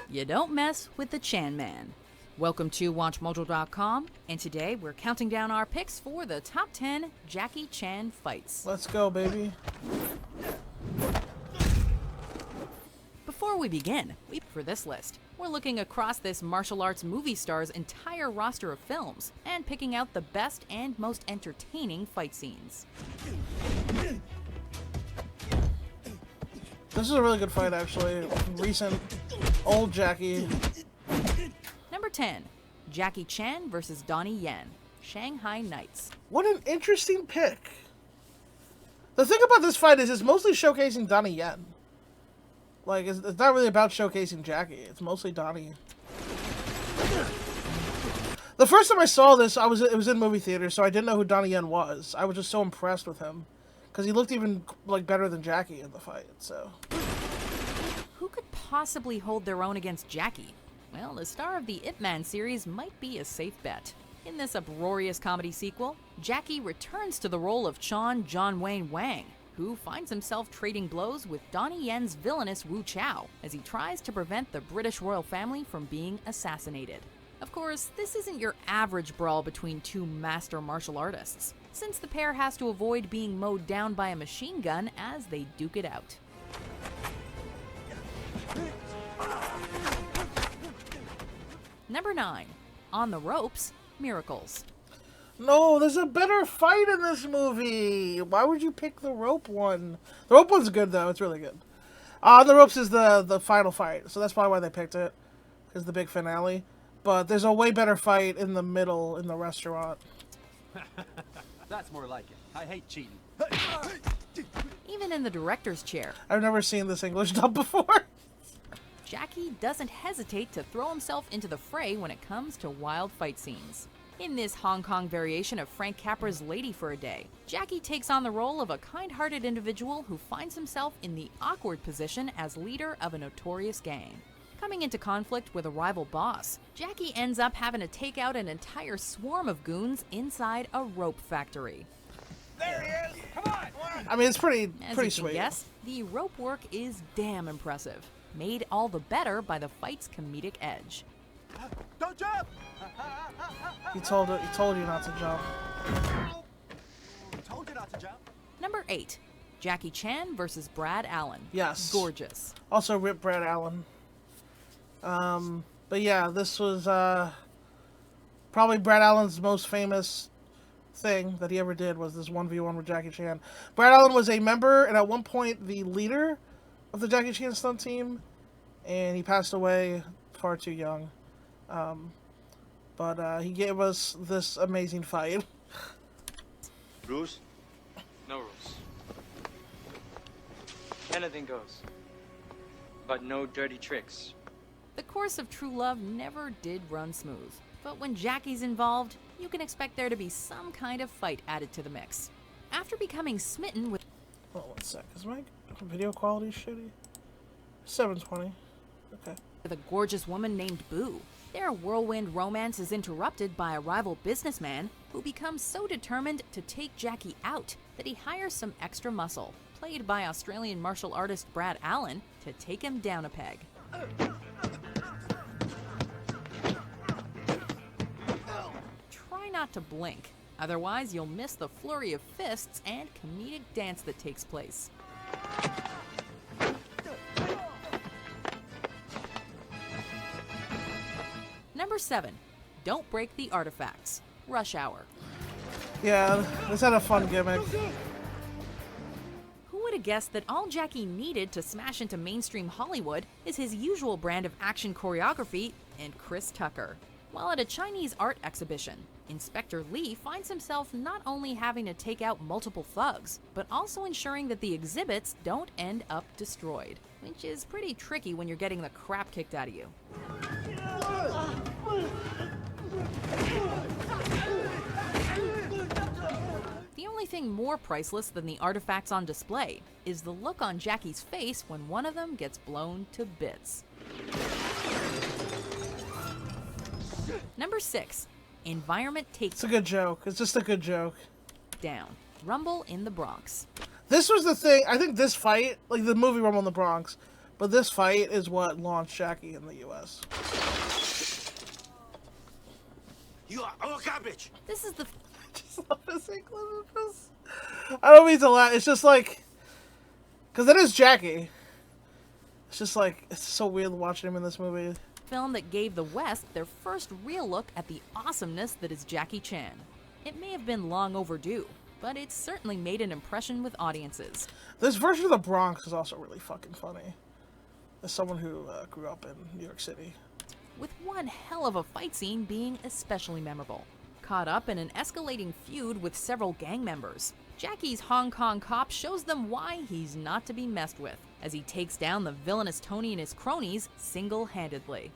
You don't mess with the Chan Man. Welcome to WatchMojo.com, and today we're counting down our picks for the top 10 Jackie Chan fights. Let's go, baby. Before we begin, for this list, we're looking across this martial arts movie star's entire roster of films and picking out the best and most entertaining fight scenes. This is a really good fight, actually. Recent old Jackie. Number 10, Jackie Chan versus Donnie Yen, Shanghai Nights. What an interesting pick. The thing about this fight is it's mostly showcasing Donnie Yen. Like, it's not really about showcasing Jackie. It's mostly Donnie. The first time I saw this, it was in movie theaters, so I didn't know who Donnie Yen was. I was just so impressed with him. Because he looked even, like, better than Jackie in the fight, so... Who could possibly hold their own against Jackie? Well, the star of the Ip Man series might be a safe bet. In this uproarious comedy sequel, Jackie returns to the role of John Wayne Wang, who finds himself trading blows with Donnie Yen's villainous Wu Chow as he tries to prevent the British royal family from being assassinated. Of course, this isn't your average brawl between two master martial artists, since the pair has to avoid being mowed down by a machine gun as they duke it out. Number 9. On the Ropes, Miracles. No, there's a better fight in this movie. Why would you pick the rope one? The rope one's good, though. It's really good. On the Ropes is the final fight, so that's probably why they picked it. It's the big finale. But there's a way better fight in the middle in the restaurant. That's more like it. I hate cheating. Even in the director's chair, I've never seen this English dub before. Jackie doesn't hesitate to throw himself into the fray when it comes to wild fight scenes. In this Hong Kong variation of Frank Capra's Lady for a Day, Jackie takes on the role of a kind-hearted individual who finds himself in the awkward position as leader of a notorious gang. Coming into conflict with a rival boss, Jackie ends up having to take out an entire swarm of goons inside a rope factory. There he is! Come on! I mean, it's pretty As you can sweet. guess, the rope work is damn impressive, made all the better by the fight's comedic edge. Don't jump! He told you not to jump. Told you not to jump. Number 8, Jackie Chan versus Brad Allen. Yes. Gorgeous. Also, rip Brad Allen. But yeah, this was probably Brad Allen's most famous thing that he ever did was this 1v1 with Jackie Chan. Brad Allen was a member and at one point the leader of the Jackie Chan stunt team, and he passed away far too young. But he gave us this amazing fight. Rules? No rules. Anything goes. But no dirty tricks. The course of true love never did run smooth, but when Jackie's involved, you can expect there to be some kind of fight added to the mix. After becoming smitten with... Oh, 1 sec. Is my video quality shitty? 720. Okay. with a gorgeous woman named Boo, their whirlwind romance is interrupted by a rival businessman who becomes so determined to take Jackie out that he hires some extra muscle, played by Australian martial artist Brad Allen, to take him down a peg. Try not to blink, otherwise you'll miss the flurry of fists and comedic dance that takes place. Number 7. Don't break the artifacts. Rush Hour. Yeah, this had a fun gimmick. Who would have guessed that all Jackie needed to smash into mainstream Hollywood is his usual brand of action choreography and Chris Tucker? While at a Chinese art exhibition, Inspector Lee finds himself not only having to take out multiple thugs, but also ensuring that the exhibits don't end up destroyed, which is pretty tricky when you're getting the crap kicked out of you. The only thing more priceless than the artifacts on display is the look on Jackie's face when one of them gets blown to bits. Number 6. Environment It's a good joke. It's just a good joke. Down. Rumble in the Bronx. This was the thing. I think this fight, like the movie Rumble in the Bronx, But this fight is what launched Jackie in the U.S. You are our garbage. This is the I just love his English. I don't mean to laugh. It's just like, because it is Jackie. It's just like, it's so weird watching him in this movie. film that gave the West their first real look at the awesomeness that is Jackie Chan. It may have been long overdue, but it certainly made an impression with audiences. This version of the Bronx is also really fucking funny. As someone who grew up in New York City. With one hell of a fight scene being especially memorable. Caught up in an escalating feud with several gang members, Jackie's Hong Kong cop shows them why he's not to be messed with, as he takes down the villainous Tony and his cronies single-handedly.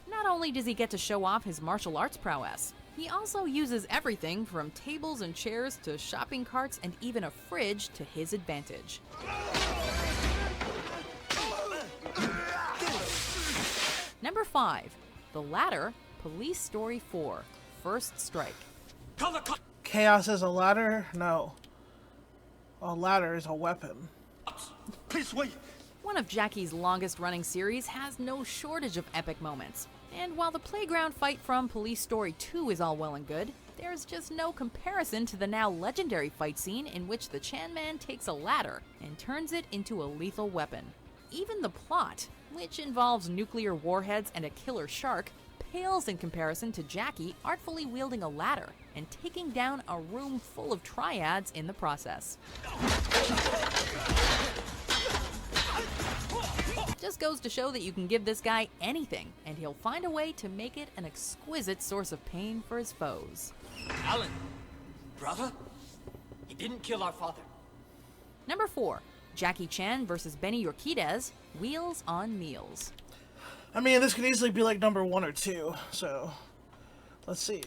Not only does he get to show off his martial arts prowess, he also uses everything from tables and chairs to shopping carts and even a fridge to his advantage. Number 5. The Ladder, Police Story 4, First Strike. Chaos is a ladder? No. A ladder is a weapon. Please wait. One of Jackie's longest-running series has no shortage of epic moments. And while the playground fight from Police Story 2 is all well and good, there's just no comparison to the now legendary fight scene in which the Chan Man takes a ladder and turns it into a lethal weapon. Even the plot, which involves nuclear warheads and a killer shark, pales in comparison to Jackie artfully wielding a ladder and taking down a room full of triads in the process. Just goes to show that you can give this guy anything, and he'll find a way to make it an exquisite source of pain for his foes. Alan, brother, he didn't kill our father. Number 4. Jackie Chan versus Benny Urquidez, Wheels on Meals. I mean, this could easily be like number 1 or 2, so let's see.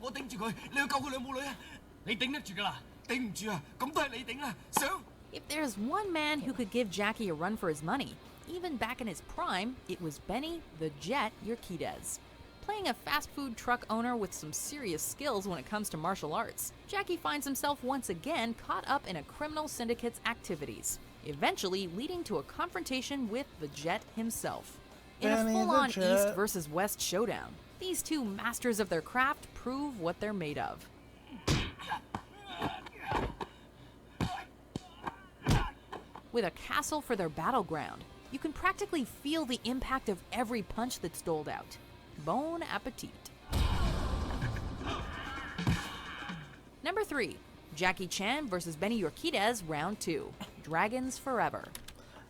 我頂住佢，你要救佢兩母女啊！你頂得住㗎啦，頂唔住啊，咁都係你頂啦，想。 If there's one man who could give Jackie a run for his money, even back in his prime, it was Benny the Jet Urquidez. Playing a fast food truck owner with some serious skills when it comes to martial arts, Jackie finds himself once again caught up in a criminal syndicate's activities, eventually leading to a confrontation with the Jet himself. In Benny a the full-on Jet. East versus West showdown, these two masters of their craft prove what they're made of. With a castle for their battleground, you can practically feel the impact of every punch that's doled out. Bon appetit. Number 3. Jackie Chan versus Benny Urquidez, Round 2. Dragons Forever.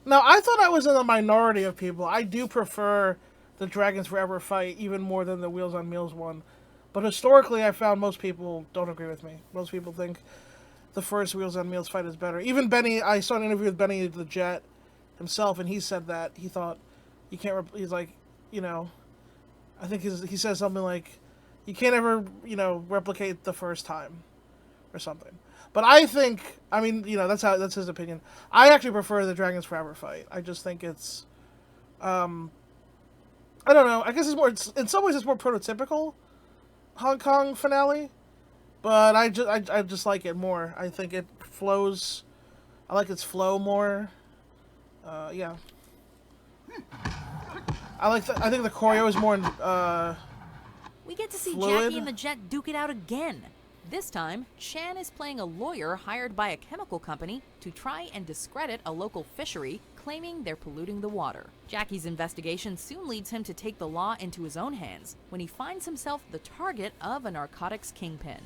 Now, I thought I was in the minority of people. I do prefer the Dragons Forever fight even more than the Wheels on Meals one. But historically, I found most people don't agree with me. Most people think the first Wheels on Meals fight is better. Even Benny, I saw an interview with Benny the Jet himself, and he said that. He thought, you can't, he's like, you know, I think he says something like, you can't ever, you know, replicate the first time or something. But I think, I mean, you know, that's his opinion. I actually prefer the Dragons Forever fight. I just think it's, I don't know. I guess it's more, in some ways it's more prototypical Hong Kong finale. But I just like it more. I think it flows, I like its flow more. Yeah. I think the choreo is more, We get to see fluid. Jackie and the Jet duke it out again. This time, Chan is playing a lawyer hired by a chemical company to try and discredit a local fishery, claiming they're polluting the water. Jackie's investigation soon leads him to take the law into his own hands when he finds himself the target of a narcotics kingpin.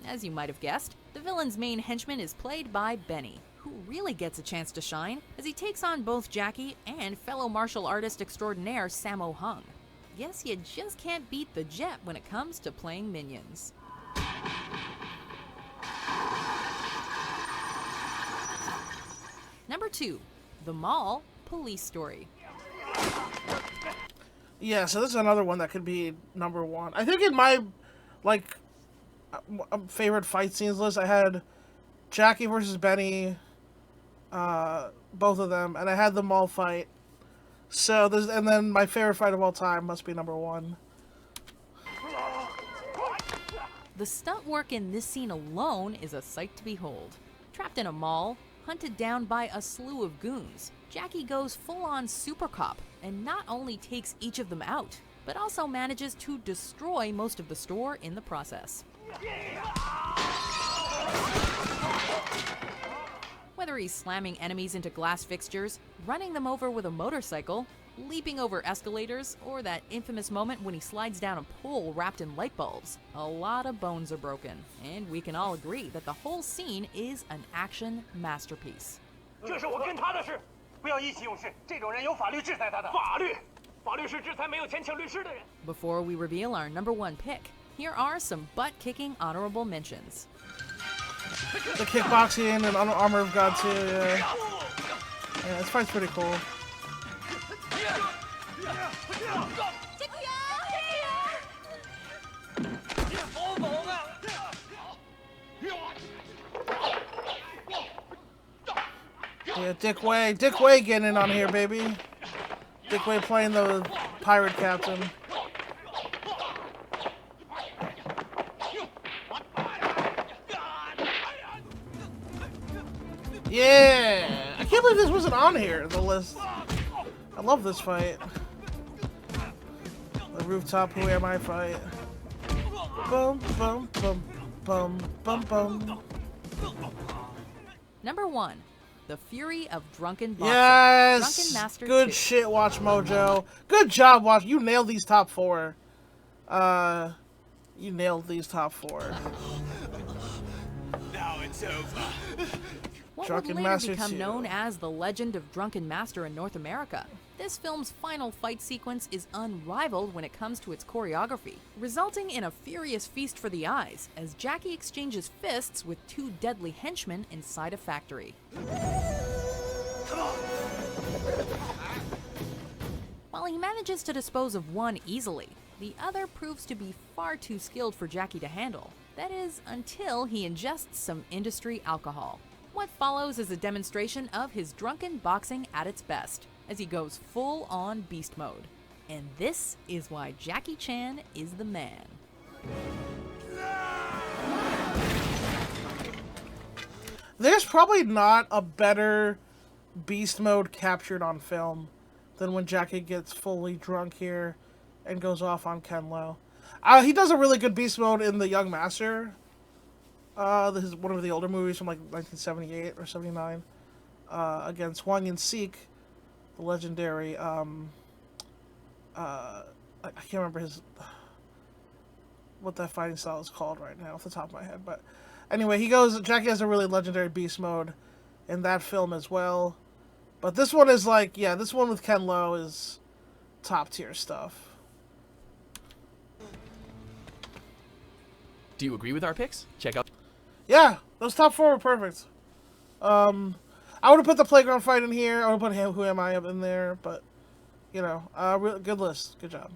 As you might have guessed, the villain's main henchman is played by Benny, who really gets a chance to shine as he takes on both Jackie and fellow martial artist extraordinaire Sammo Hung. Guess you just can't beat the Jet when it comes to playing minions. Number 2. The Mall, Police Story. yeah, so this is another one that could be number 1. I think in my, like, favorite fight scenes list, I had Jackie versus Benny, both of them, and I had the mall fight. So and then my favorite fight of all time must be number 1. The stunt work in this scene alone is a sight to behold. Trapped in a mall, hunted down by a slew of goons, Jackie goes full-on super cop and not only takes each of them out, but also manages to destroy most of the store in the process. Whether he's slamming enemies into glass fixtures, running them over with a motorcycle, leaping over escalators, or that infamous moment when he slides down a pole wrapped in light bulbs, a lot of bones are broken, and we can all agree that the whole scene is an action masterpiece. 这是我跟他的事，不要意气用事。这种人有法律制裁他的。法律，法律是制裁没有钱请律师的人。 Before we reveal our number one pick, here are some butt-kicking honorable mentions. The kickboxing and Armor of God too, yeah. Yeah, this fight's pretty cool. Yeah, Dick Way getting in on here, baby. Dick Way playing the pirate captain. Yeah! I can't believe this wasn't on here, the list. I love this fight. The rooftop Who Am I fight. Bum, bum, bum, bum, bum, bum. Number 1. The Fury of Drunken Master. Yes! Drunken Master Good 2. shit, Watch Mojo. Good job, Watch. You nailed these top 4. You nailed these top 4. Now it's over. What Drunken would later Master become 2. known as the Legend of Drunken Master in North America. This film's final fight sequence is unrivaled when it comes to its choreography, resulting in a furious feast for the eyes as Jackie exchanges fists with 2 deadly henchmen inside a factory. While he manages to dispose of one easily, the other proves to be far too skilled for Jackie to handle. That is, until he ingests some industry alcohol. What follows is a demonstration of his drunken boxing at its best, as he goes full-on beast mode. And this is why Jackie Chan is the man. There's probably not a better beast mode captured on film than when Jackie gets fully drunk here and goes off on Ken Lo. He does a really good beast mode in The Young Master. This is one of the older movies from like 1978 or 79. Against Hwang In-sik, the legendary, I can't remember what that fighting style is called right now off the top of my head, but anyway, Jackie has a really legendary beast mode in that film as well. But this one is like, yeah, this one with Ken Lo is top tier stuff. Do you agree with our picks? Check out. Yeah, those top 4 were perfect. I would have put the playground fight in here. I would have put Who Am I up in there, but, you know, good list. Good job.